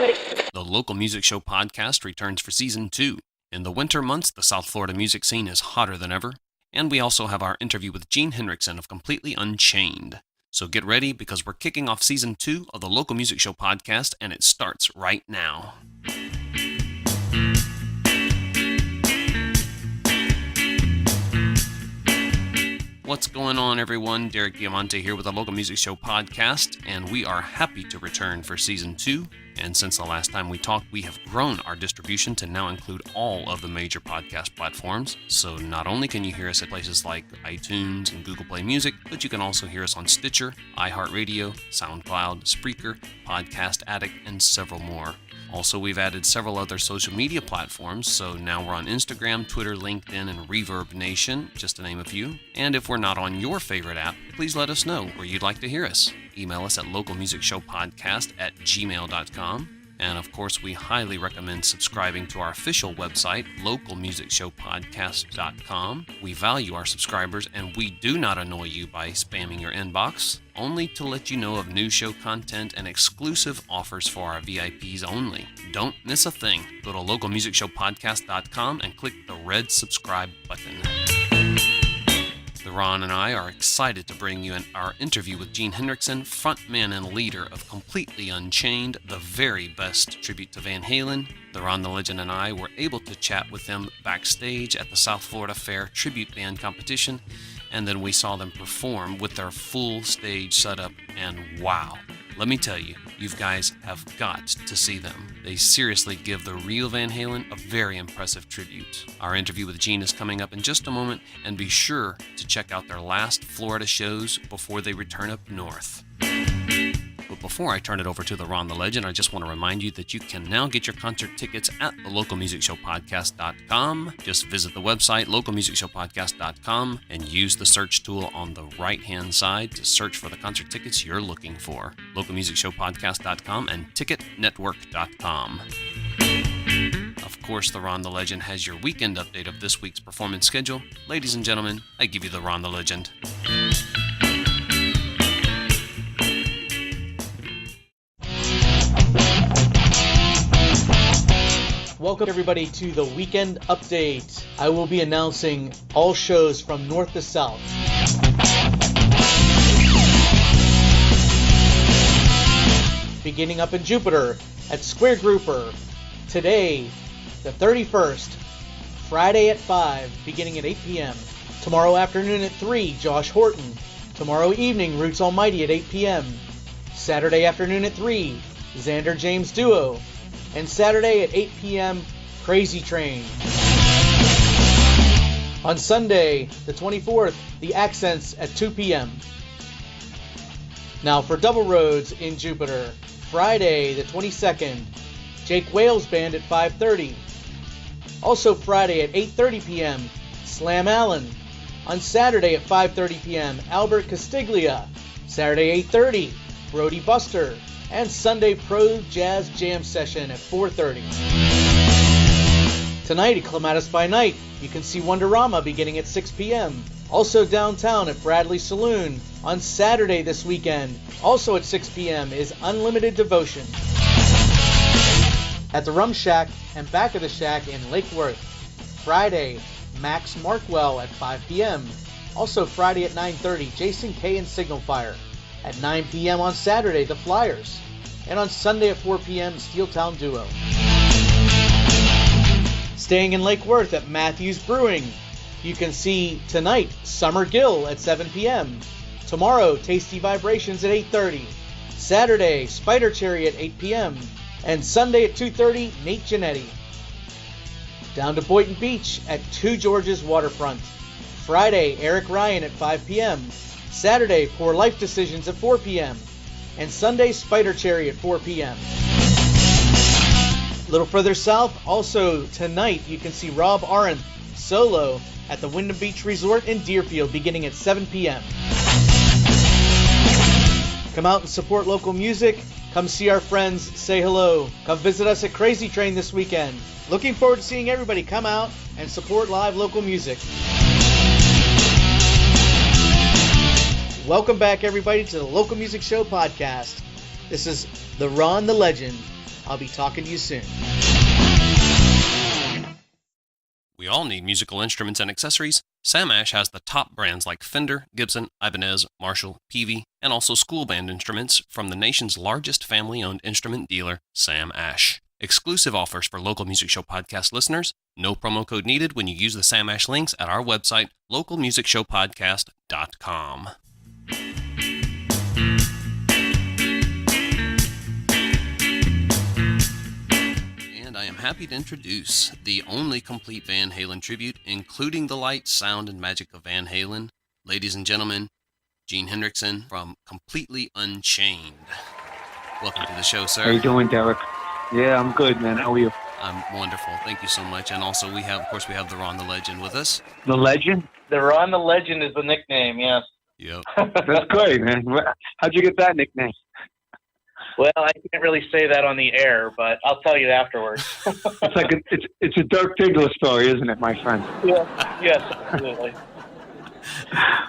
The Local Music Show podcast returns for Season 2. In the winter months, the South Florida music scene is hotter than ever, and we also have our interview with Gene Henriksen of Completely Unchained. So get ready, because we're kicking off Season 2 of the Local Music Show podcast, and it starts right now. What's going on, everyone? Derek Diamante here with the Local Music Show podcast, and we are happy to return for Season 2. And since the last time we talked, we have grown our distribution to now include all of the major podcast platforms. So not only can you hear us at places like iTunes and Google Play Music, but you can also hear us on Stitcher, iHeart Radio, SoundCloud, Spreaker, Podcast Addict, and several more. Also, we've added several other social media platforms, so now we're on Instagram, Twitter, LinkedIn, and Reverb Nation, just to name a few. And if we're not on your favorite app, please let us know where you'd like to hear us. Email us at localmusicshowpodcast@gmail.com. And of course, we highly recommend subscribing to our official website, localmusicshowpodcast.com. We value our subscribers, and we do not annoy you by spamming your inbox, only to let you know of new show content and exclusive offers for our VIPs only. Don't miss a thing. Go to localmusicshowpodcast.com and click the red subscribe button. Ron and I are excited to bring you our interview with Gene Henriksen, frontman and leader of Completely Unchained, the very best tribute to Van Halen. Ron the Legend and I were able to chat with them backstage at the South Florida Fair Tribute Band Competition, and then we saw them perform with their full stage setup, and wow. Let me tell you, you guys have got to see them. They seriously give the real Van Halen a very impressive tribute. Our interview with Gene is coming up in just a moment, and be sure to check out their last Florida shows before they return up north. But before I turn it over to Ron the Legend, I just want to remind you that you can now get your concert tickets at the localmusicshowpodcast.com. Just visit the website, localmusicshowpodcast.com, and use the search tool on the right-hand side to search for the concert tickets you're looking for. localmusicshowpodcast.com and ticketnetwork.com. Of course, Ron the Legend has your weekend update of this week's performance schedule. Ladies and gentlemen, I give you Ron the Legend. Welcome everybody to the weekend update. I will be announcing all shows from north to south. Beginning up in Jupiter at Square Grouper. Today, the 31st, Friday at 5, beginning at 8 p.m. Tomorrow afternoon at 3, Josh Horton. Tomorrow evening, Roots Almighty at 8 p.m. Saturday afternoon at 3, Xander James Duo. And Saturday at 8 p.m., Crazy Train. On Sunday, the 24th, The Accents at 2 p.m. Now for Double Roads in Jupiter, Friday the 22nd, Jake Wales Band at 5:30. Also Friday at 8:30 p.m., Slam Allen. On Saturday at 5:30 p.m., Albert Castiglia. Saturday 8:30, Brody Buster. And Sunday Pro Jazz Jam Session at 4:30. Tonight at Clematis by Night, you can see Wonderama beginning at 6 p.m. Also downtown at Bradley Saloon. On Saturday this weekend, also at 6 p.m. is Unlimited Devotion. At the Rum Shack and Back of the Shack in Lake Worth. Friday, Max Markwell at 5 p.m. Also Friday at 9:30, Jason K. and Signal Fire. At 9 p.m. on Saturday, The Flyers. And on Sunday at 4 p.m., Steeltown Duo. Staying in Lake Worth at Matthews Brewing, you can see tonight Summer Gill at 7 p.m. Tomorrow, Tasty Vibrations at 8:30. Saturday, Spider Cherry at 8 p.m. And Sunday at 2:30, Nate Giannetti. Down to Boynton Beach at 2 George's Waterfront. Friday, Eric Ryan at 5 p.m. Saturday, Poor Life Decisions at 4 p.m. And Sunday, Spider Cherry at 4 p.m. A little further south, also tonight, you can see Rob Arendt solo at the Wyndham Beach Resort in Deerfield beginning at 7 p.m. Come out and support local music. Come see our friends, say hello. Come visit us at Crazy Train this weekend. Looking forward to seeing everybody come out and support live local music. Welcome back, everybody, to the Local Music Show podcast. This is the Ron the Legend. I'll be talking to you soon. We all need musical instruments and accessories. Sam Ash has the top brands like Fender, Gibson, Ibanez, Marshall, Peavey, and also school band instruments from the nation's largest family-owned instrument dealer, Sam Ash. Exclusive offers for local Music Show podcast listeners. No promo code needed when you use the Sam Ash links at our website, localmusicshowpodcast.com. And I am happy to introduce the only complete Van Halen tribute, including the light, sound, and magic of Van Halen. Ladies and gentlemen, Gene Henriksen from Completely Unchained. Welcome to the show, sir. How you doing, Derek? Yeah, I'm good, man. How are you? I'm wonderful. Thank you so much. And also, we have the Ron the Legend with us. The Legend? The Ron the Legend is the nickname, yes. Yep. That's great, man. How'd you get that nickname? Well, I can't really say that on the air, but I'll tell you afterwards. It's like it's a Dirk Diggler story, isn't it, my friend? Yeah, yes, absolutely.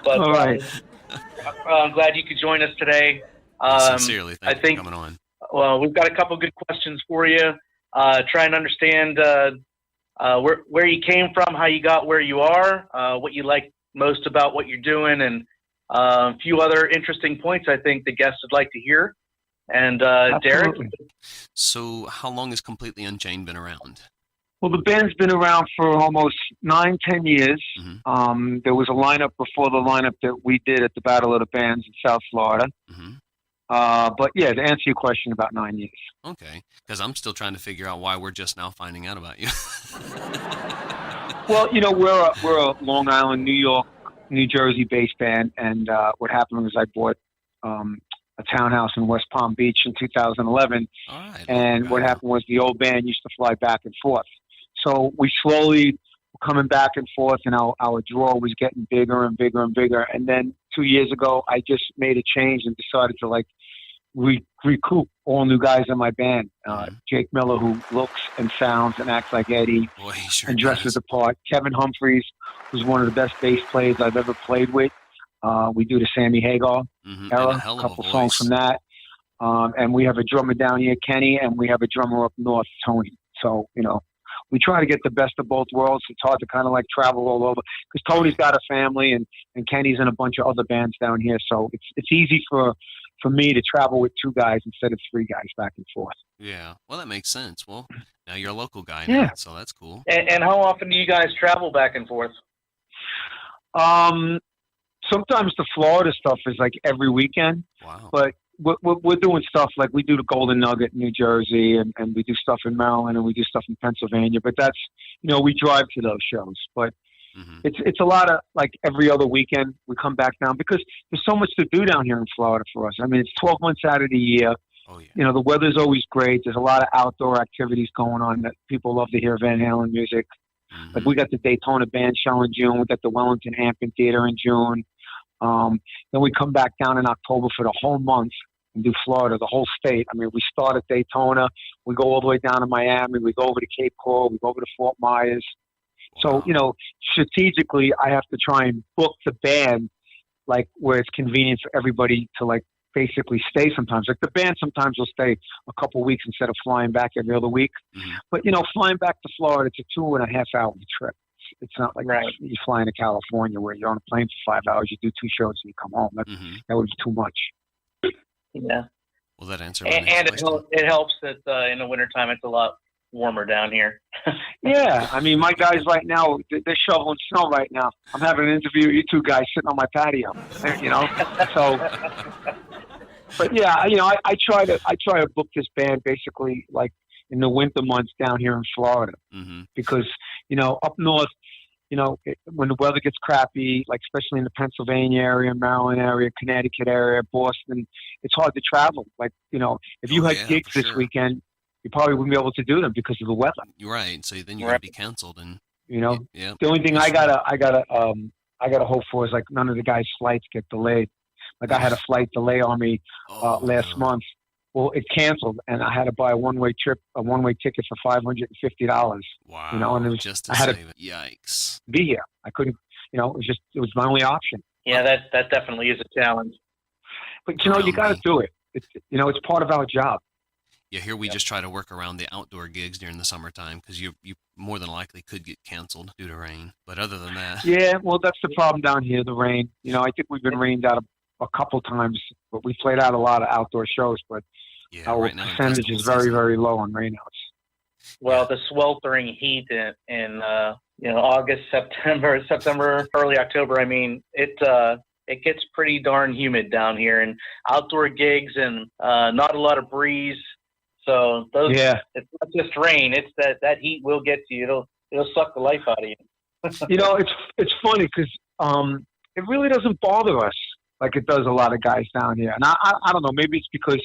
But, all right. I'm glad you could join us today. Sincerely, thank you for coming on. Well, we've got a couple good questions for you. Try and understand where you came from, how you got where you are, what you like most about what you're doing, and a few other interesting points I think the guests would like to hear. And Derek? So how long has Completely Unchained been around? Well, the band's been around for almost 9-10 years. Mm-hmm. There was a lineup before the lineup that we did at the Battle of the Bands in South Florida. Mm-hmm. But yeah, to answer your question, about 9 years. Okay, because I'm still trying to figure out why we're just now finding out about you. Well, you know, we're a Long Island, New York, New Jersey-based band, and what happened was I bought a townhouse in West Palm Beach in 2011, All right, and what happened was the old band used to fly back and forth. So we slowly were coming back and forth, and our draw was getting bigger and bigger and bigger. And then 2 years ago, I just made a change and decided to recoup all new guys in my band. Jake Miller, who looks and sounds and acts like Eddie, Boy, he sure and dresses does. the part. Kevin Humphreys, who's one of the best bass players I've ever played with. We do the Sammy Hagar era, a couple songs from that. And we have a drummer down here, Kenny, and we have a drummer up north, Tony. So, you know, we try to get the best of both worlds. It's hard to kind of like travel all over because Tony's got a family and Kenny's in a bunch of other bands down here. So it's easy for me to travel with two guys instead of three guys back and forth. Yeah, well, that makes sense. Well, now you're a local guy Yeah. now, so that's cool. And how often do you guys travel back and forth? Sometimes the Florida stuff is like every weekend, Wow. but we're doing stuff like we do the Golden Nugget in New Jersey, and we do stuff in Maryland, and we do stuff in Pennsylvania. But that's, you know, we drive to those shows. But Mm-hmm. it's a lot of like every other weekend we come back down because there's so much to do down here in Florida for us. I mean, it's 12 months out of the year. Oh, yeah. You know, the weather's always great. There's a lot of outdoor activities going on that people love to hear Van Halen music. Mm-hmm. Like we got the Daytona Band Show in June. We got the Wellington Amphitheater in June. Then we come back down in October for the whole month and do Florida, the whole state. I mean, we start at Daytona. We go all the way down to Miami. We go over to Cape Coral. We go over to Fort Myers. So, Wow. you know, strategically, I have to try and book the band like where it's convenient for everybody to like basically stay sometimes. Like the band sometimes will stay a couple weeks instead of flying back every other week. Mm-hmm. But, you know, flying back to Florida, it's a 2.5-hour trip. It's not like Right. you're flying to California where you're on a plane for 5 hours, you do 2 shows and you come home. That would be too much. Yeah. Well, that answered my And next it, question. it helps that in the wintertime it's a lot warmer down here. Yeah, I mean, my guys right now, they're shoveling snow right now. I'm having an interview with you two guys sitting on my patio, you know? So, but yeah, you know, I try to book this band basically like in the winter months down here in Florida Mm-hmm. because, you know, up north, you know, when the weather gets crappy, like especially in the Pennsylvania area, Maryland area, Connecticut area, Boston, it's hard to travel. Like, you know, if you had gigs for this sure. weekend, you probably wouldn't be able to do them because of the weather. You're right. So then you Right. got to be canceled, and You know, yeah. the only thing for I sure. gotta hope for is like none of the guys' flights get delayed. Like I had a flight delay on me last no. month. Well, it canceled, and I had to buy a one-way ticket for $550. Wow. You know, and it was, just to I had to save it. Yikes. be here. I couldn't. You know, it was my only option. Yeah, that definitely is a challenge. But you know, you got to do it. it's part of our job. Yeah, here we just try to work around the outdoor gigs during the summertime because you more than likely could get canceled due to rain. But other than that, yeah, well, that's the problem down here, the rain. I think we've been rained out a couple times, but we played out a lot of outdoor shows. But our right now percentage is very, very low on rainouts. Well, the sweltering heat in August, September, early October. I mean, it gets pretty darn humid down here, and outdoor gigs and not a lot of breeze. So it's not just rain. It's that heat will get to you. It'll suck the life out of you. It's funny because it really doesn't bother us like it does a lot of guys down here. And I don't know, maybe it's because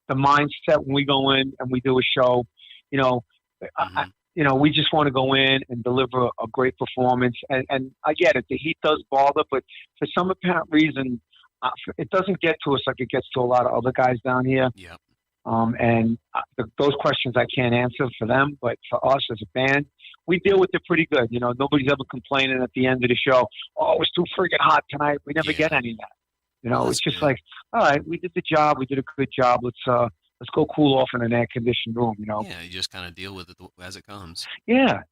the mindset when we go in and we do a show, we just want to go in and deliver a great performance. And I get it, the heat does bother, but for some apparent reason, it doesn't get to us like it gets to a lot of other guys down here. Yeah. Those questions I can't answer for them, but for us as a band, we deal with it pretty good. Nobody's ever complaining at the end of the show, oh, it was too friggin' hot tonight. We never get any of that. It's just like, all right, we did the job. We did a good job. Let's go cool off in an air-conditioned room, Yeah, you just kind of deal with it as it comes. Yeah.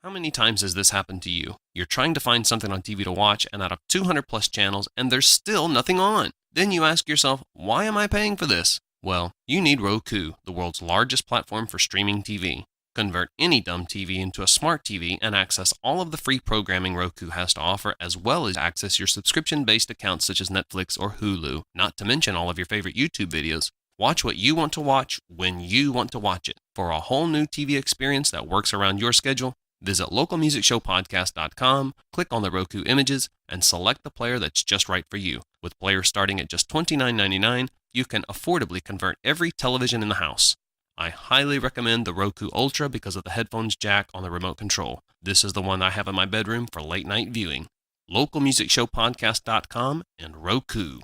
How many times has this happened to you? You're trying to find something on TV to watch, and out of 200 plus channels, and there's still nothing on. Then you ask yourself, why am I paying for this? Well, you need Roku, the world's largest platform for streaming TV. Convert any dumb TV into a smart TV and access all of the free programming Roku has to offer, as well as access your subscription-based accounts such as Netflix or Hulu, not to mention all of your favorite YouTube videos. Watch what you want to watch when you want to watch it. For a whole new TV experience that works around your schedule, visit localmusicshowpodcast.com, click on the Roku images, and select the player that's just right for you. With players starting at just $29.99, you can affordably convert every television in the house. I highly recommend the Roku Ultra because of the headphones jack on the remote control. This is the one I have in my bedroom for late night viewing. localmusicshowpodcast.com and Roku.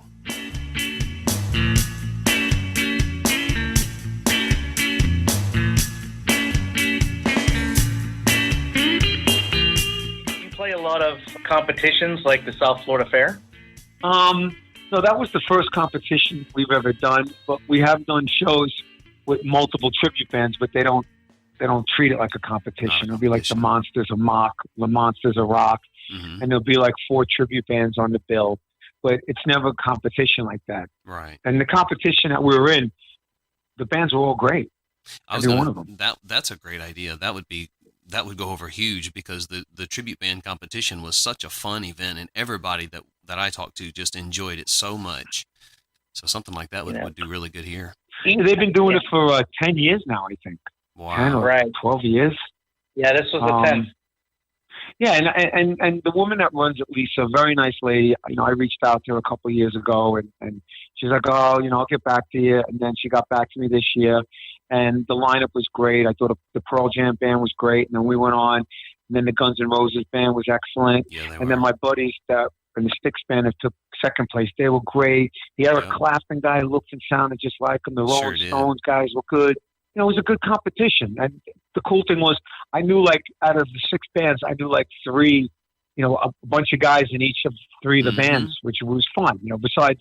You play a lot of competitions like the South Florida Fair? No, that was the first competition we've ever done, but we have done shows with multiple tribute bands, but they don't treat it like a competition. It'll be like the Monsters of Mock, the Monsters of Rock, and there'll be like 4 tribute bands on the bill, but it's never a competition like that. Right. And the competition that we were in, the bands were all great. Every one of them. That's a great idea. That would go over huge because the tribute band competition was such a fun event, and everybody that I talked to just enjoyed it so much. So something like that would do really good here. They've been doing it for 10 years now, I think. Wow. 10 or 12 years. Yeah, this was the 10th. Yeah, and the woman that runs it, Lisa, a very nice lady. I reached out to her a couple of years ago, and she's like, oh, I'll get back to you. And then she got back to me this year, and the lineup was great. I thought the Pearl Jam band was great, and then we went on, and then the Guns N' Roses band was excellent. Yeah, and then my buddies that in the Styx band that took second place, they were great. The Eric Clapton guy looked and sounded just like him. The Rolling Stones guys were good. It was a good competition. And the cool thing was I knew out of the 6 bands, I knew 3, a bunch of guys in each of 3 of the bands, which was fun. Besides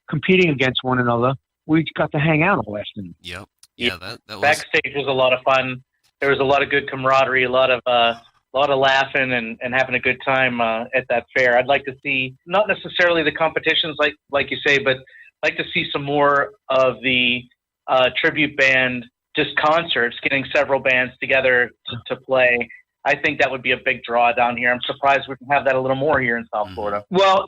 competing against one another, we got to hang out all afternoon. Yep. Yeah, that was... Backstage was a lot of fun. There was a lot of good camaraderie, a lot of laughing and having a good time at that fair. I'd like to see not necessarily the competitions like you say, but like to see some more of the tribute band just concerts, getting several bands together to play. I think that would be a big draw down here. I'm surprised we can have that a little more here in South Florida. Well,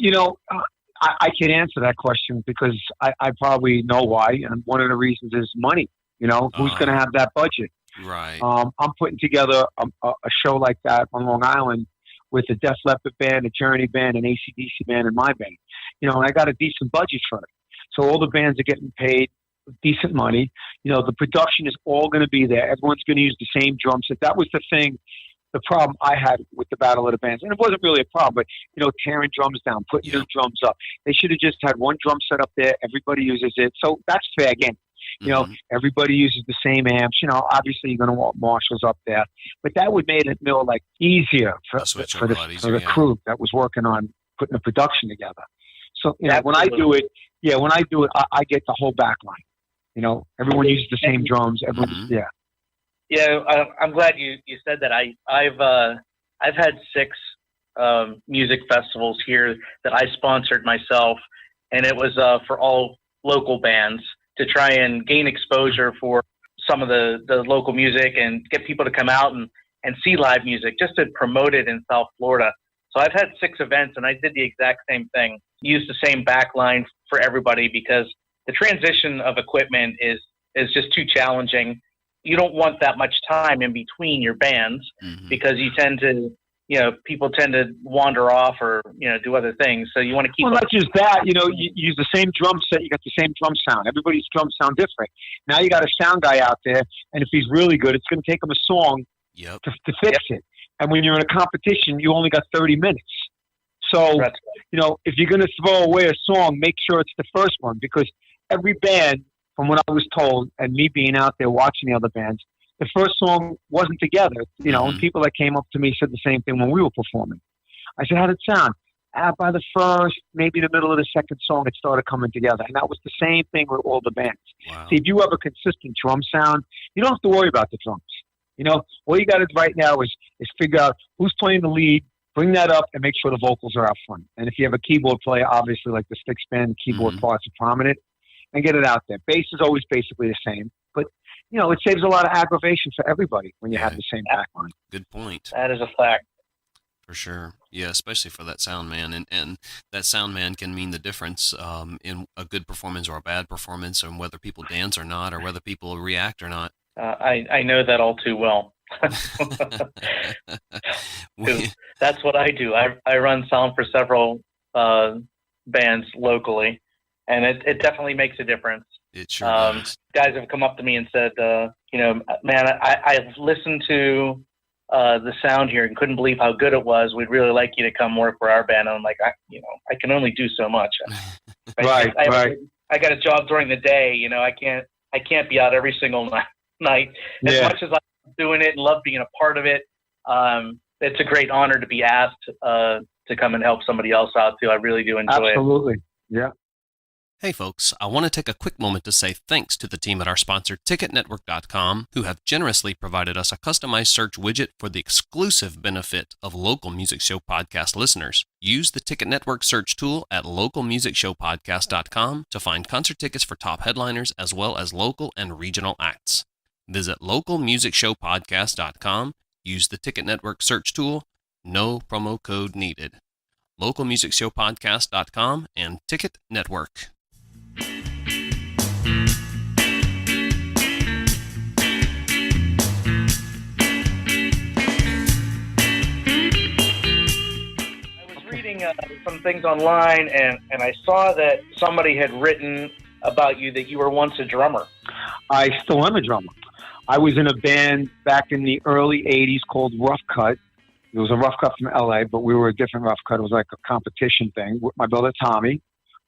I can answer that question because I probably know why, and one of the reasons is money. Who's going to have that budget? Right. I'm putting together a show like that on Long Island with a Def Leppard band, a Journey band, an AC/DC band, and my band. And I got a decent budget for it. So all the bands are getting paid decent money. The production is all going to be there. Everyone's going to use the same drum set. That was the thing, the problem I had with the Battle of the Bands. And it wasn't really a problem, but, tearing drums down, putting new drums up. They should have just had one drum set up there. Everybody uses it. So that's fair game. Everybody uses the same amps. Obviously you're going to want Marshalls up there, but that would make it easier for the crew that was working on putting the production together. So, when I do it, I get the whole back line. Everyone uses the same drums. Yeah, I'm glad you said that. I've had 6 music festivals here that I sponsored myself, and it was for all local bands to try and gain exposure for some of the local music and get people to come out and see live music, just to promote it in South Florida. So I've had 6 events, and I did the exact same thing. Used the same backline for everybody because the transition of equipment is just too challenging. You don't want that much time in between your bands because you tend to, people tend to wander off or, do other things. So you want to keep. Well, not just that, you use the same drum set. You got the same drum sound. Everybody's drums sound different. Now you got a sound guy out there, and if he's really good, it's going to take him a song to fix it. And when you're in a competition, you only got 30 minutes. So, if you're going to throw away a song, make sure it's the first one, because every band, from what I was told, and me being out there watching the other bands, the first song wasn't together, and people that came up to me said the same thing when we were performing. I said, how did it sound? By the first, maybe the middle of the second song, it started coming together. And that was the same thing with all the bands. Wow. See, if you have a consistent drum sound, you don't have to worry about the drums. All you got to do right now is figure out who's playing the lead, bring that up, and make sure the vocals are out front. And if you have a keyboard player, obviously, like the stick span, keyboard parts are prominent, and get it out there. Bass is always basically the same, but it saves a lot of aggravation for everybody when you have the same backline. Good point. That is a fact. For sure. Yeah, especially for that sound man. And that sound man can mean the difference in a good performance or a bad performance, and whether people dance or not, or whether people react or not. I know that all too well. That's what I do. I run sound for several bands locally, and it definitely makes a difference. It sure does. Guys have come up to me and said, man, I've listened to the sound here and couldn't believe how good it was. We'd really like you to come work for our band. And I'm like, I can only do so much. Right. I got a job during the day. I can't be out every single night. As much as I'm doing it and love being a part of it, it's a great honor to be asked to come and help somebody else out too. I really do enjoy it. Absolutely. Yeah. Hey folks, I want to take a quick moment to say thanks to the team at our sponsor, TicketNetwork.com, who have generously provided us a customized search widget for the exclusive benefit of Local Music Show podcast listeners. Use the Ticket Network search tool at localmusicshowpodcast.com to find concert tickets for top headliners as well as local and regional acts. Visit localmusicshowpodcast.com, use the Ticket Network search tool, no promo code needed. localmusicshowpodcast.com and Ticket Network. Some things online, and I saw that somebody had written about you that you were once a drummer. I still am a drummer. I was in a band back in the early 80s called Rough Cut. It was a Rough Cut from LA, but we were a different Rough Cut. It was like a competition thing with my brother Tommy,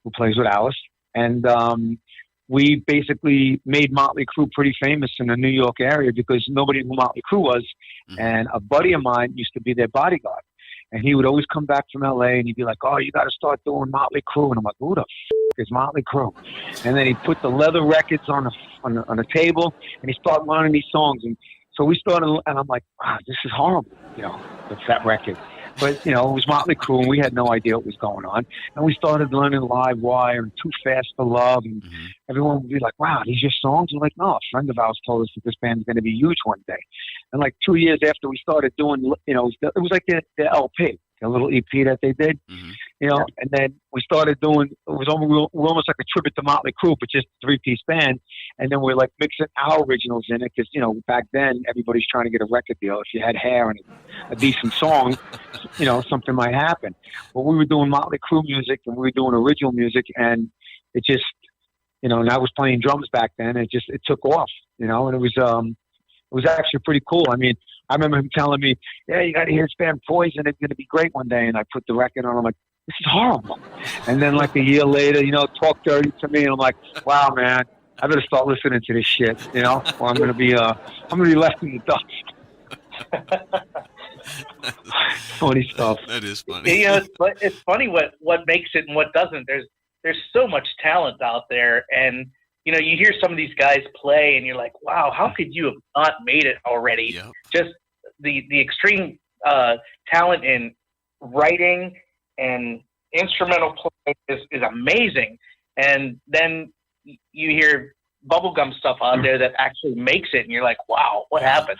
who plays with Alice. And we basically made Motley Crue pretty famous in the New York area because nobody knew who Motley Crue was. And a buddy of mine used to be their bodyguard. And he would always come back from LA and he'd be like, oh, you got to start doing Motley Crue. And I'm like, who the is Motley Crue? And then he put the leather records on a table and he started learning these songs. And so we started, and I'm like, wow, this is horrible, with that record. But, it was Motley Crue and we had no idea what was going on. And we started learning Live Wire and Too Fast for Love. And everyone would be like, wow, these are your songs? I'm like, no, a friend of ours told us that this band's going to be huge one day. And like 2 years after we started doing, it was like the LP, a little EP that they did, and then we started doing, it was almost like a tribute to Motley Crue, but just a 3-piece band. And then we're like mixing our originals in it because, back then everybody's trying to get a record deal. If you had hair and a decent song, something might happen. But we were doing Motley Crue music and we were doing original music, and it just, and I was playing drums back then. It took off, and it was actually pretty cool. I mean, I remember him telling me, yeah, you got to hear this band Poison. It's going to be great one day. And I put the record on. I'm like, this is horrible. And then like a year later, talk dirty to me. And I'm like, wow, man, I better start listening to this shit, or I'm going to be left in the dust. Funny stuff. That is funny. It's funny what makes it and what doesn't. There's so much talent out there, and you hear some of these guys play, and you're like, wow, how could you have not made it already? Yep. Just the extreme talent in writing and instrumental play is amazing. And then you hear bubblegum stuff out there that actually makes it, and you're like, wow, what happened?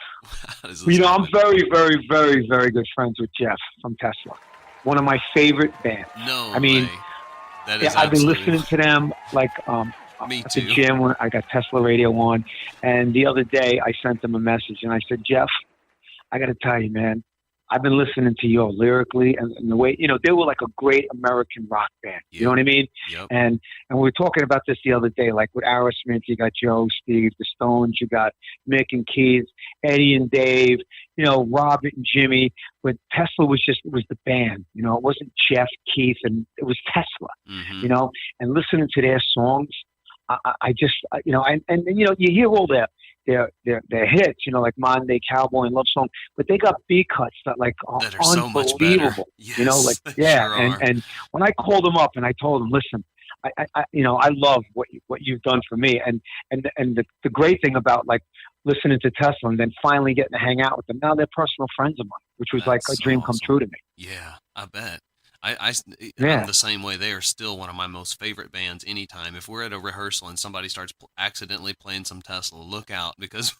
I'm very, very, very, very good friends with Jeff from Tesla. One of my favorite bands. Way. That is I've been listening to them like Me at too. the gym when I got Tesla radio on. And the other day I sent them a message and I said, Jeff, I got to tell you, man, I've been listening to you lyrically and the way, they were like a great American rock band. Yep. You know what I mean? Yep. And we were talking about this the other day, like with Aerosmith, you got Joe, Steve, the Stones, you got Mick and Keith, Eddie and Dave, Robert and Jimmy. But Tesla was the band, it wasn't Jeff, Keith, and it was Tesla, and listening to their songs, I just, you hear all their hits, like Modern Day Cowboy and Love Song, but they got B cuts that are so much better. Yes, and when I called them up and I told them, listen, I love what you've done for me, and the great thing about listening to Tesla and then finally getting to hang out with them, now they're personal friends of mine, which was like a dream come true to me. Yeah, I bet. I'm the same way. They are still one of my most favorite bands anytime. If we're at a rehearsal and somebody starts accidentally playing some Tesla, look out because...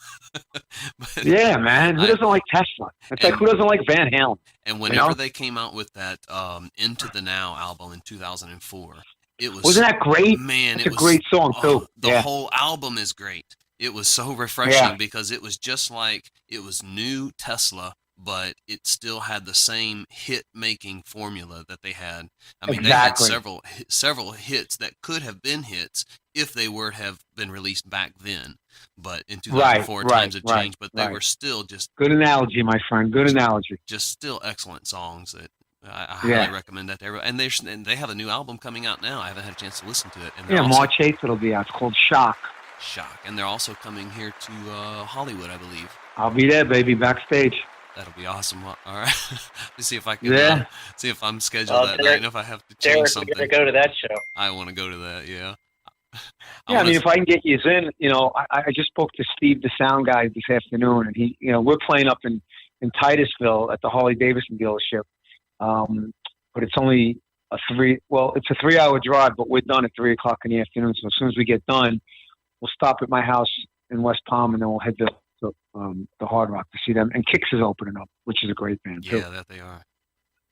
yeah, man. Who doesn't like Tesla? It's like, who doesn't like Van Halen? And whenever they came out with that Into the Now album in 2004, it was... Wasn't that great? Man, it's a great song, too. The whole album is great. It was so refreshing because it was just like it was new Tesla, but it still had the same hit-making formula that they had. I mean, they had several hits that could have been hits if they were to have been released back then. But in 2004, times have changed, but they were still just... Good analogy, my friend. Good analogy. Just still excellent songs that I highly recommend that to everyone. And they have a new album coming out now. I haven't had a chance to listen to it. And March 8th it'll be out. It's called Shock. And they're also coming here to Hollywood, I believe. I'll be there, baby, backstage. That'll be awesome. All right. Let's see if I can see if I'm scheduled that night and if I have to change something. Derek, we're going to go to that show. I want to go to that, yeah. I mean, if I can get you in, I just spoke to Steve, the sound guy, this afternoon, and he, we're playing up in Titusville at the Harley-Davidson dealership. But it's only it's a 3-hour drive, but we're done at 3 o'clock in the afternoon. So as soon as we get done, we'll stop at my house in West Palm, and then we'll head to the Hard Rock to see them. And Kix is opening up, which is a great band, too. Yeah, that they are.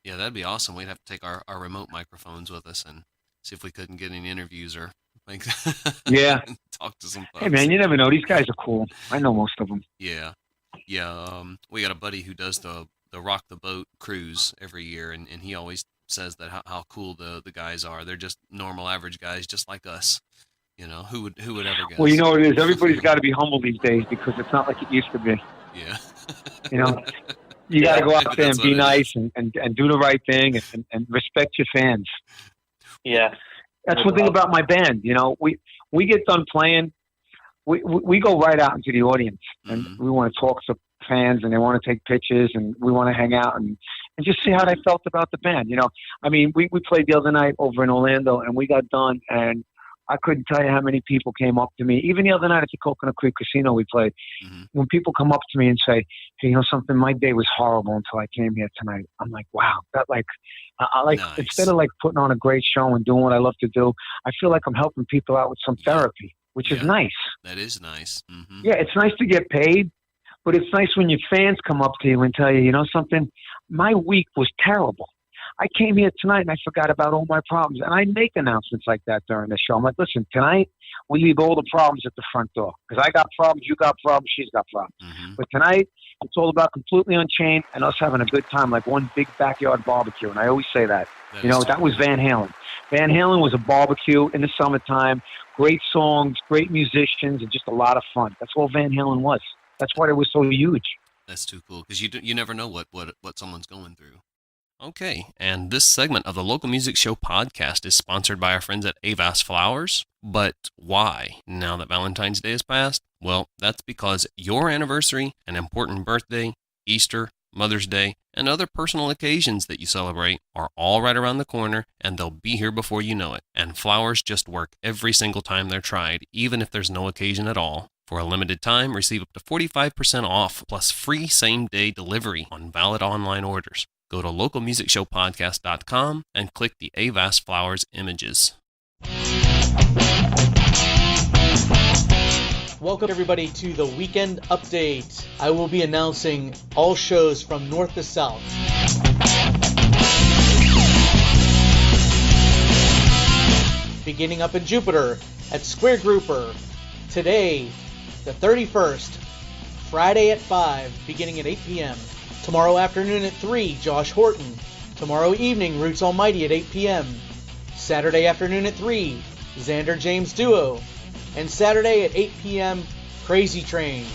Yeah, that'd be awesome. We'd have to take our remote microphones with us and see if we couldn't get any interviews or talk to some folks. Hey, man, you never know. These guys are cool. I know most of them. Yeah. We got a buddy who does the Rock the Boat cruise every year, and he always says that how cool the guys are. They're just normal, average guys, just like us. Who would ever guess? Well, you know what it is. Everybody's got to be humble these days because it's not like it used to be. Yeah. You got to go out there and be nice and do the right thing and respect your fans. Yeah. That's one thing about my band. We get done playing, we go right out into the audience, and we want to talk to fans, and they want to take pictures, and we want to hang out and just see how they felt about the band. I mean, we played the other night over in Orlando, and we got done, and I couldn't tell you how many people came up to me. Even the other night at the Coconut Creek Casino we played, when people come up to me and say, hey, something, my day was horrible until I came here tonight. I'm like, wow, that nice. Instead of putting on a great show and doing what I love to do, I feel like I'm helping people out with some therapy, which is nice. That is nice. Mm-hmm. Yeah, it's nice to get paid, but it's nice when your fans come up to you and tell you, something, my week was terrible. I came here tonight and I forgot about all my problems. And I make announcements like that during the show. I'm like, listen, tonight we leave all the problems at the front door. Because I got problems, you got problems, she's got problems. But tonight it's all about completely Unchained and us having a good time, like one big backyard barbecue. And I always say that. That was Van Halen. Van Halen was a barbecue in the summertime, great songs, great musicians, and just a lot of fun. That's all Van Halen was. That's why it was so huge. That's too cool because you never know what someone's going through. Okay, and this segment of the Local Music Show podcast is sponsored by our friends at Avas Flowers. But why, now that Valentine's Day has passed? Well, that's because your anniversary, an important birthday, Easter, Mother's Day, and other personal occasions that you celebrate are all right around the corner, and they'll be here before you know it. And flowers just work every single time they're tried, even if there's no occasion at all. For a limited time, receive up to 45% off, plus free same-day delivery on valid online orders. Go to localmusicshowpodcast.com and click the Avast Flowers images. Welcome everybody to the Weekend Update. I will be announcing all shows from north to south. Beginning up in Jupiter at Square Grouper. Today, the 31st, Friday at 5, beginning at 8 p.m. Tomorrow afternoon at 3, Josh Horton. Tomorrow evening, Roots Almighty at 8 p.m. Saturday afternoon at 3, Xander James Duo. And Saturday at 8 p.m., Crazy Train.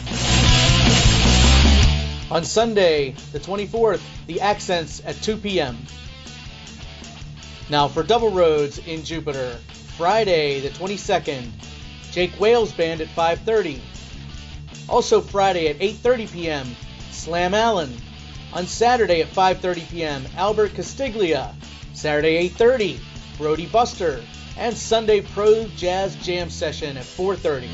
On Sunday, the 24th, The Accents at 2 p.m. Now for Double Roads in Jupiter, Friday the 22nd, Jake Wales Band at 5:30. Also Friday at 8:30 p.m., Slam Allen. On Saturday at 5:30 p.m., Albert Castiglia. Saturday 8:30, Brody Buster. And Sunday Pro Jazz Jam Session at 4:30.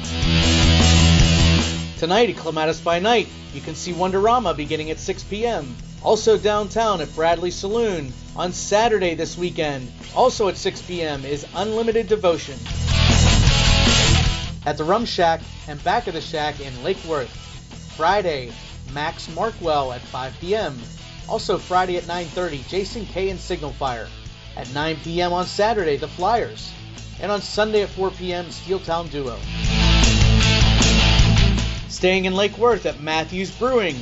Tonight at Clematis by Night, you can see Wonderama beginning at 6 p.m. Also downtown at Bradley Saloon. On Saturday this weekend, also at 6 p.m. is Unlimited Devotion. At the Rum Shack and Back of the Shack in Lake Worth, Friday, Max Markwell at 5 p.m. Also Friday at 9:30, Jason K and Signal Fire. At 9 p.m. on Saturday, The Flyers. And on Sunday at 4 p.m., Steeltown Duo. Staying in Lake Worth at Matthews Brewing,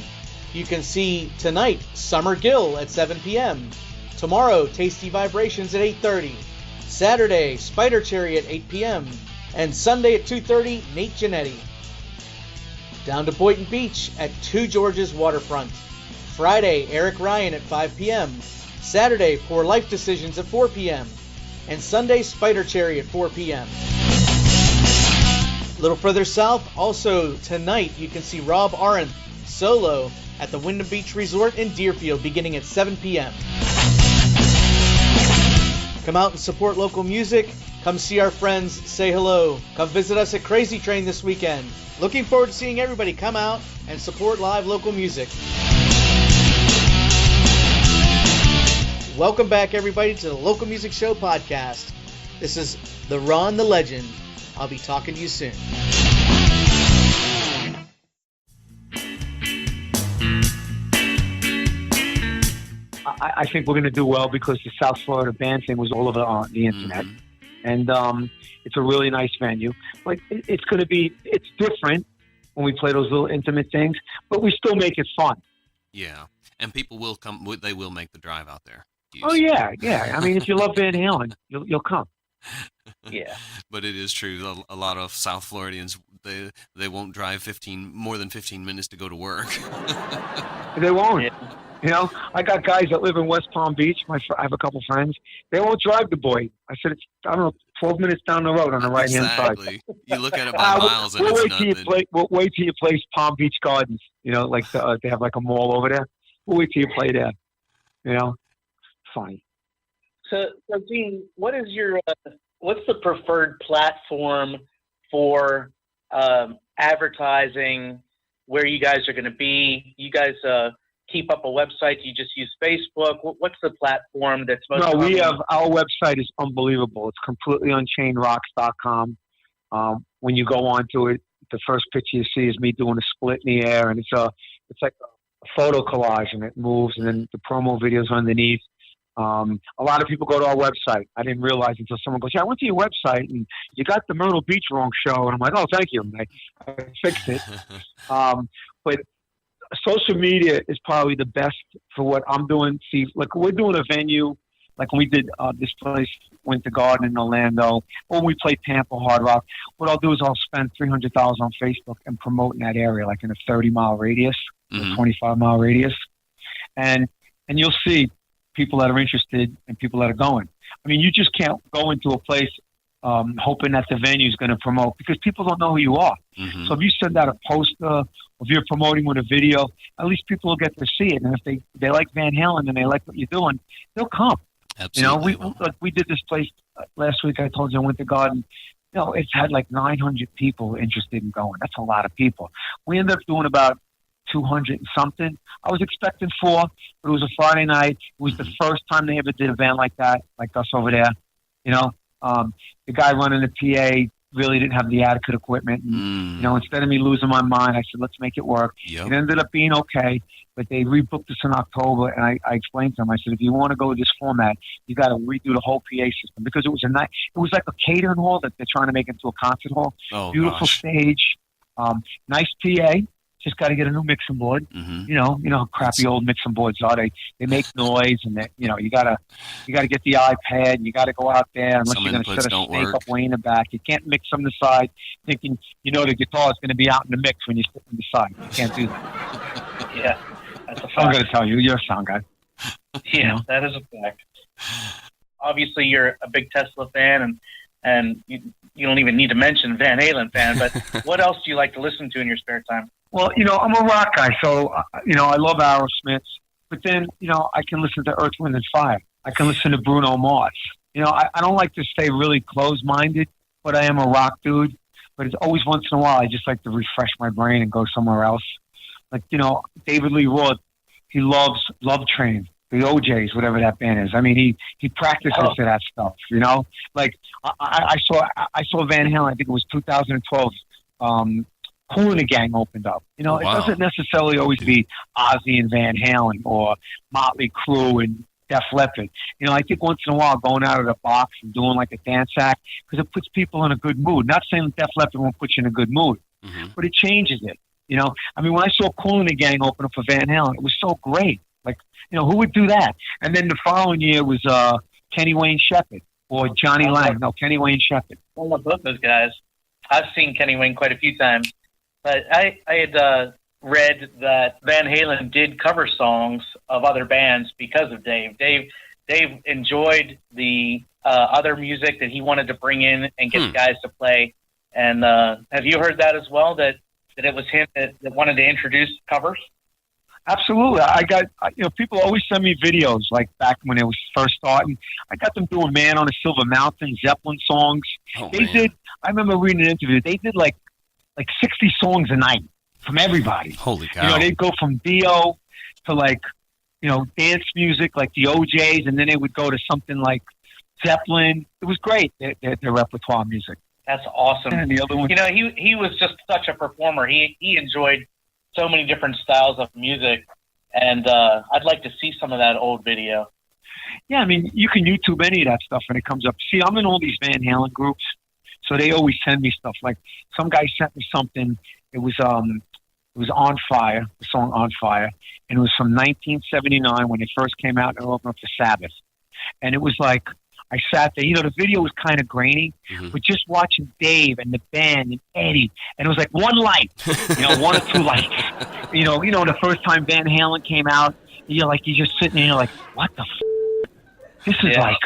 you can see tonight Summer Gill at 7 p.m. Tomorrow, Tasty Vibrations at 8:30. Saturday, Spider Cherry at 8 p.m. And Sunday at 2:30, Nate Giannetti. Down to Boynton Beach at 2 George's Waterfront. Friday, Eric Ryan at 5 p.m. Saturday, Poor Life Decisions at 4 p.m. And Sunday, Spider Cherry at 4 p.m. A little further south, also tonight, you can see Rob Arendt solo at the Wyndham Beach Resort in Deerfield beginning at 7 p.m. Come out and support local music. Come see our friends, say hello. Come visit us at Crazy Train this weekend. Looking forward to seeing everybody come out and support live local music. Welcome back, everybody, to the Local Music Show podcast. This is the Ron the Legend. I'll be talking to you soon. I think we're going to do well because the South Florida band thing was all over on the internet. And it's a really nice venue. But it's going to be, it's different when we play those little intimate things, but we still make it fun. Yeah. And people will come, they will make the drive out there. Oh, yeah. I mean, if you love Van Halen, you'll come. Yeah. But it is true. A lot of South Floridians, they won't drive more than 15 minutes to go to work. They won't. Yeah. You know, I got guys that live in West Palm Beach. I have a couple friends. They won't drive to Boyd. I said, it's, 12 minutes down the road on the right-hand side. You look at it by miles and it's nothing. We'll wait till you play Palm Beach Gardens. You know, like they have like a mall over there. We'll wait till you play there. You know, funny. So Gene, what is your what's the preferred platform for advertising? Where you guys are going to be? You guys keep up a website? Do you just use Facebook? What's the platform that's most common? We have, our website is unbelievable. It's completely unchainedrocks.com. When you go onto it, the first picture you see is me doing a split in the air, and it's like a photo collage, and it moves, and then the promo videos underneath. A lot of people go to our website. I didn't realize until someone goes, yeah, I went to your website and you got the Myrtle Beach wrong show. And I'm like, oh, thank you. And I fixed it. But social media is probably the best for what I'm doing. See, like we're doing a venue, like when we did this place, Winter Garden in Orlando, or when we played Tampa Hard Rock. What I'll do is I'll spend $300 on Facebook and promote in that area, like in a 30-mile radius, a 25-mile radius. And you'll see people that are interested and people that are going. I mean, you just can't go into a place hoping that the venue's going to promote, because people don't know who you are. Mm-hmm. So if you send out a poster, or if you're promoting with a video, at least people will get to see it. And if they like Van Halen and they like what you're doing, they'll come. Absolutely. We did this place last week. I told you, I went to Garden. It's had like 900 people interested in going. That's a lot of people. We ended up doing about 200 and something. I was expecting 4, but it was a Friday night. It was the first time they ever did a band like that, like us over there. The guy running the PA really didn't have the adequate equipment. And, instead of me losing my mind, I said, let's make it work. Yep. It ended up being okay, but they rebooked us in October, and I explained to them, I said, if you want to go with this format, you got to redo the whole PA system, because it was it was like a catering hall that they're trying to make into a concert hall. Oh, beautiful stage, nice PA. Just got to get a new mixing board. Mm-hmm. You know how crappy old mixing boards are. They make noise, and you gotta get the iPad, and you got to go out there unless Some you're going to set a snake work. up way in the back. You can't mix on the side, thinking the guitar is going to be out in the mix when you sit on the side. You can't do that. Yeah, that's a fact. I'm going to tell you, you're a sound guy. Yeah, that is a fact. Obviously, you're a big Tesla fan, and you don't even need to mention Van Halen fan. But what else do you like to listen to in your spare time? Well, I'm a rock guy, so, I love Aerosmith. But then, I can listen to Earth, Wind, and Fire. I can listen to Bruno Mars. I don't like to stay really closed-minded, but I am a rock dude. But it's always once in a while, I just like to refresh my brain and go somewhere else. Like, David Lee Roth, he loves Love Train, the OJs, whatever that band is. I mean, he practices to that stuff, Like, I saw Van Halen, I think it was 2012, Kool and the Gang opened up. It doesn't necessarily always be Ozzy and Van Halen or Motley Crue and Def Leppard. I think once in a while going out of the box and doing like a dance act, because it puts people in a good mood. Not saying Def Leppard won't put you in a good mood, but it changes it. I mean, when I saw Kool and the Gang open up for Van Halen, it was so great. Like, who would do that? And then the following year was Kenny Wayne Shepherd or Johnny Lang. No, Kenny Wayne Shepherd. I love both those guys. I've seen Kenny Wayne quite a few times. But I had read that Van Halen did cover songs of other bands because of Dave. Dave enjoyed the other music that he wanted to bring in and get guys to play. And have you heard that as well, that it was him that wanted to introduce covers? Absolutely. I got, people always send me videos, like back when it was first starting. I got them doing Man on a Silver Mountain, Zeppelin songs. I remember reading an interview, they did like 60 songs a night from everybody. Holy cow. They'd go from Dio to dance music like the OJs, and then they would go to something like Zeppelin. It was great, their repertoire music. That's awesome. And the other one, he was just such a performer. He enjoyed so many different styles of music, and I'd like to see some of that old video. Yeah, I mean, you can YouTube any of that stuff when it comes up. See, I'm in all these Van Halen groups, so they always send me stuff. Like some guy sent me something. It was On Fire, the song On Fire, and it was from 1979 when it first came out and opened up for Sabbath. And it was like, I sat there, the video was kind of grainy, but just watching Dave and the band and Eddie, and it was like one light, 1 or 2 lights. The first time Van Halen came out, you're just sitting there, like, what the This is like,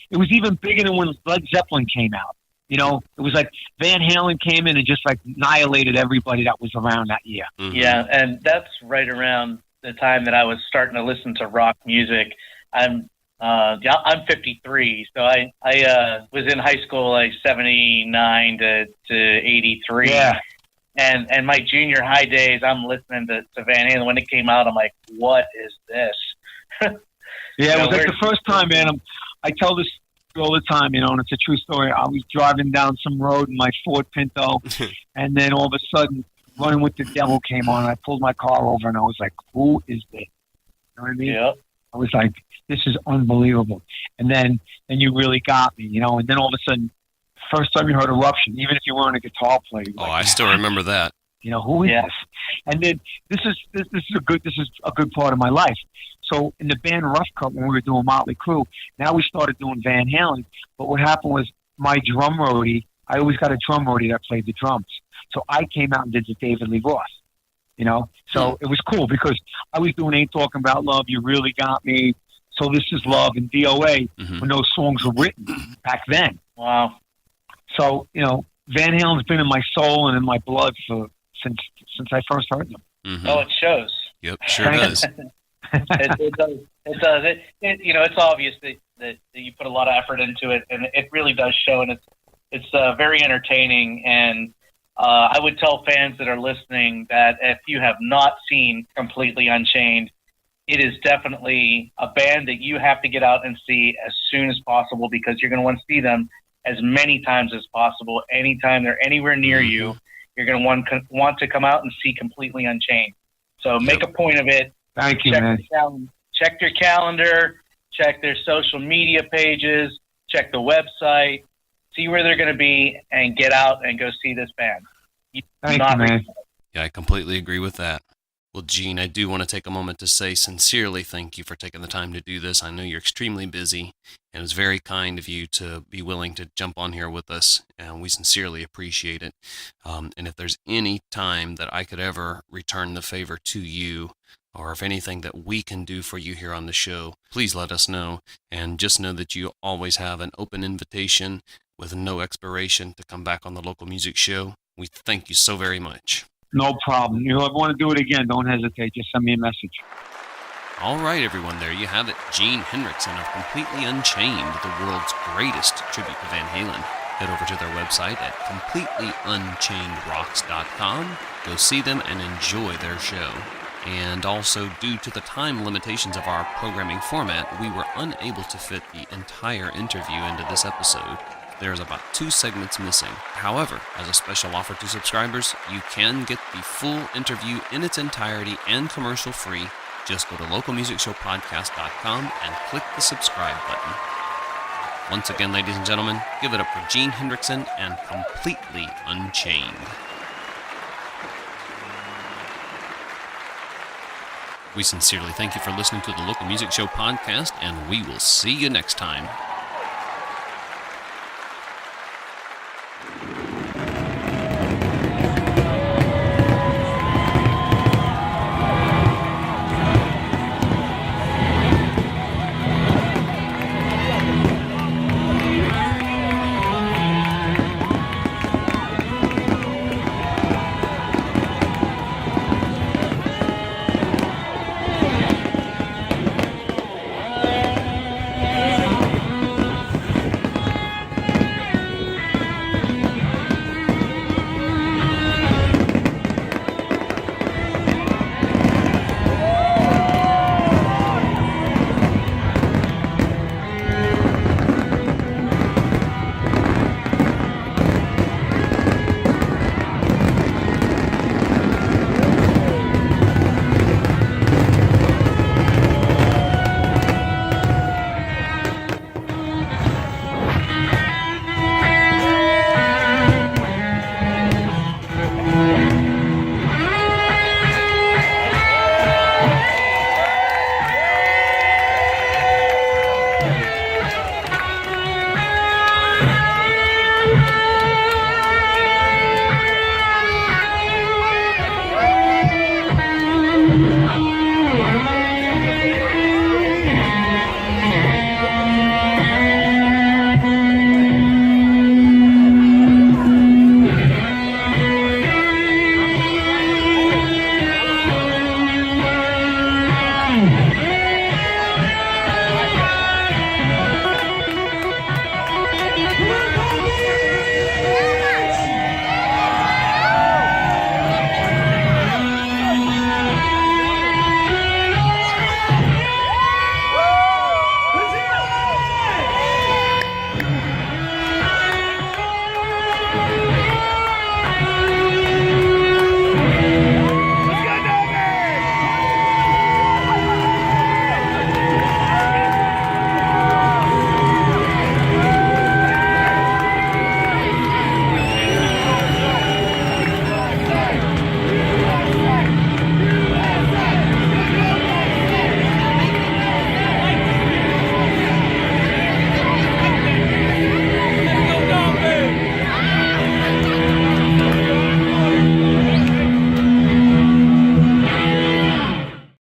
it was even bigger than when Led Zeppelin came out. It was like Van Halen came in and just like annihilated everybody that was around that year. Yeah, and that's right around the time that I was starting to listen to rock music. I'm 53, so I was in high school like 79 to 83. Yeah. And my junior high days, I'm listening to Van Halen. When it came out, I'm like, what is this? Yeah, it was like the first time, man. I tell this all the time, and it's a true story. I was driving down some road in my Ford Pinto, and then all of a sudden, Running with the Devil came on. And I pulled my car over, and I was like, who is this? You know what I mean? Yep. I was like, this is unbelievable. And then you really got me, And then all of a sudden, first time you heard Eruption, even if you weren't a guitar player. I still remember that. Who is this? And then this is a good part of my life. So in the band Rough Cut, when we were doing Motley Crue, now we started doing Van Halen. But what happened was my drum roadie, I always got a drum roadie that played the drums. So I came out and did the David Lee Roth. So it was cool because I was doing Ain't Talking About Love, You Really Got Me, So This Is Love and DOA when those songs were written back then. Wow. So, Van Halen's been in my soul and in my blood since I first heard them. Oh, it shows. Yep, sure does. It does. It does. It's obvious that you put a lot of effort into it, and it really does show, and it's very entertaining. And I would tell fans that are listening that if you have not seen Completely Unchained, it is definitely a band that you have to get out and see as soon as possible, because you're going to want to see them as many times as possible. Anytime they're anywhere near you, you're going to want to come out and see Completely Unchained. So make a point of it. Thank you, man. Check their calendar, check their social media pages, check the website, see where they're going to be, and get out and go see this band. Thank you, man. Yeah, I completely agree with that. Well, Gene, I do want to take a moment to say sincerely thank you for taking the time to do this. I know you're extremely busy, and it was very kind of you to be willing to jump on here with us, and we sincerely appreciate it. And if there's any time that I could ever return the favor to you, or if anything that we can do for you here on the show, please let us know. And just know that you always have an open invitation with no expiration to come back on the Local Music Show. We thank you so very much. No problem. You ever want to do it again, don't hesitate. Just send me a message. All right, everyone, there you have it. Gene Henriksen of Completely Unchained, the world's greatest tribute to Van Halen. Head over to their website at completelyunchainedrocks.com. Go see them and enjoy their show. And also, due to the time limitations of our programming format, we were unable to fit the entire interview into this episode. There's about 2 segments missing. However, as a special offer to subscribers, you can get the full interview in its entirety and commercial-free. Just go to localmusicshowpodcast.com and click the subscribe button. Once again, ladies and gentlemen, give it up for Gene Henriksen and Completely Unchained. We sincerely thank you for listening to the Local Music Show podcast, and we will see you next time.